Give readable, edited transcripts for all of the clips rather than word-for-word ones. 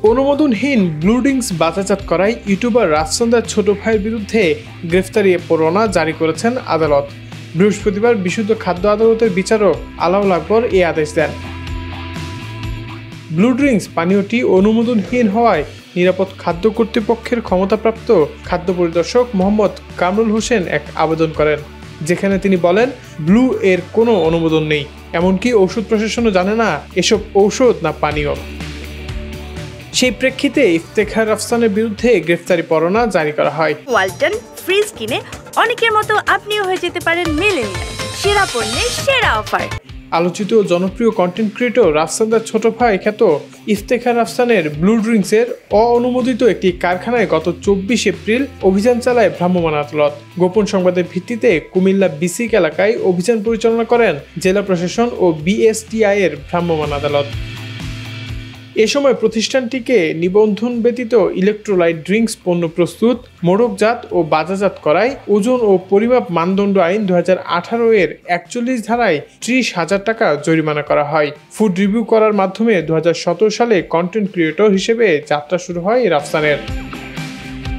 অনুমোদনহীন blue drinks বাজারজাত করায় YouTuber রাফসানদার ছোট ভাইয়ের বিরুদ্ধে গ্রেফতারি পরোয়ানা জারি করেছেন আদালত। বৃহস্পতিবার বিশুদ্ধ খাদ্য আদালতের বিচারক আলাউল আকবর এই আদেশ দেন। ব্লু ড্রিঙ্কস পানীয়টি অনুমোদনহীন হওয়ায় নিরাপদ খাদ্য কর্তৃপক্ষের ক্ষমতাপ্রাপ্ত খাদ্য পরিদর্শক মোহাম্মদ কামরুল হোসেন এক আবেদন করেন, যেখানে তিনি বলেন ব্লু এর কোনো অনুমোদন নেই, এমনকি ঔষধ প্রশাসনও জানে না এসব ঔষধ না পানীয়। সেই প্রেক্ষিতে ইফতেখার রাফসানের বিরুদ্ধে গ্রেফতারি পরোয়ানা জারি করা হয়। ওয়ালটন ফ্রিজ কিনে অনেকের মতো আপনিও হয়ে যেতে পারেন মিলেনিয়াল। সেরা পণ্যের সেরা অফার। আলোচিত জনপ্রিয় কন্টেন্ট ক্রিয়েটর রাফসানদার ছোট ভাই খ্যাত ইফতেখার রাফসানের ব্লু ড্রিঙ্কসের অঅনুমোদিত একটি কারখানায় গত 24 এপ্রিল অভিযান চালায় ভ্রাম্যমাণ আদালত। গোপন সংবাদের ভিত্তিতে কুমিল্লা বিসিক এলাকায় অভিযান পরিচালনা করেন জেলা প্রশাসন ও বিএসটিআই এর ভ্রাম্যমাণ আদালত। এ সময় প্রতিষ্ঠানটিকে নিবন্ধন ব্যতীত ইলেকট্রোলাইট ড্রিঙ্কস পণ্য প্রস্তুত, মোড়কজাত ও বাজারজাত করায় ওজন ও পরিমাপ মানদণ্ড আইন 2018 এর 41 ধারায় 30,000 টাকা জরিমানা করা হয়। ফুড রিভিউ করার মাধ্যমে 2017 সালে কন্টেন্ট ক্রিয়েটর হিসেবে যাত্রা শুরু হয় রাফসানের।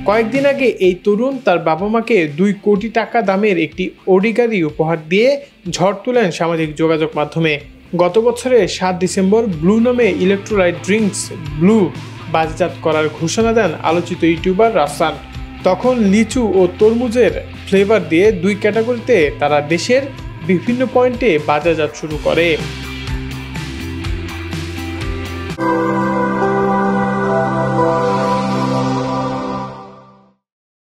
কয়েকদিন আগে এই তরুণ তার বাবা মাকে 2 কোটি টাকা দামের একটি অডি গাড়ি উপহার দিয়ে ঝড় তোলেন সামাজিক যোগাযোগ মাধ্যমে। গত বছরের 7 ডিসেম্বর ব্লু নামে ইলেকট্রোলাইট ড্রিঙ্কস ব্লু বাজারজাত করার ঘোষণা দেন আলোচিত ইউটিউবার রাফসান। তখন লিচু ও তরমুজের ফ্লেভার দিয়ে 2 ক্যাটাগরিতে তারা দেশের বিভিন্ন পয়েন্টে বাজারজাত শুরু করে।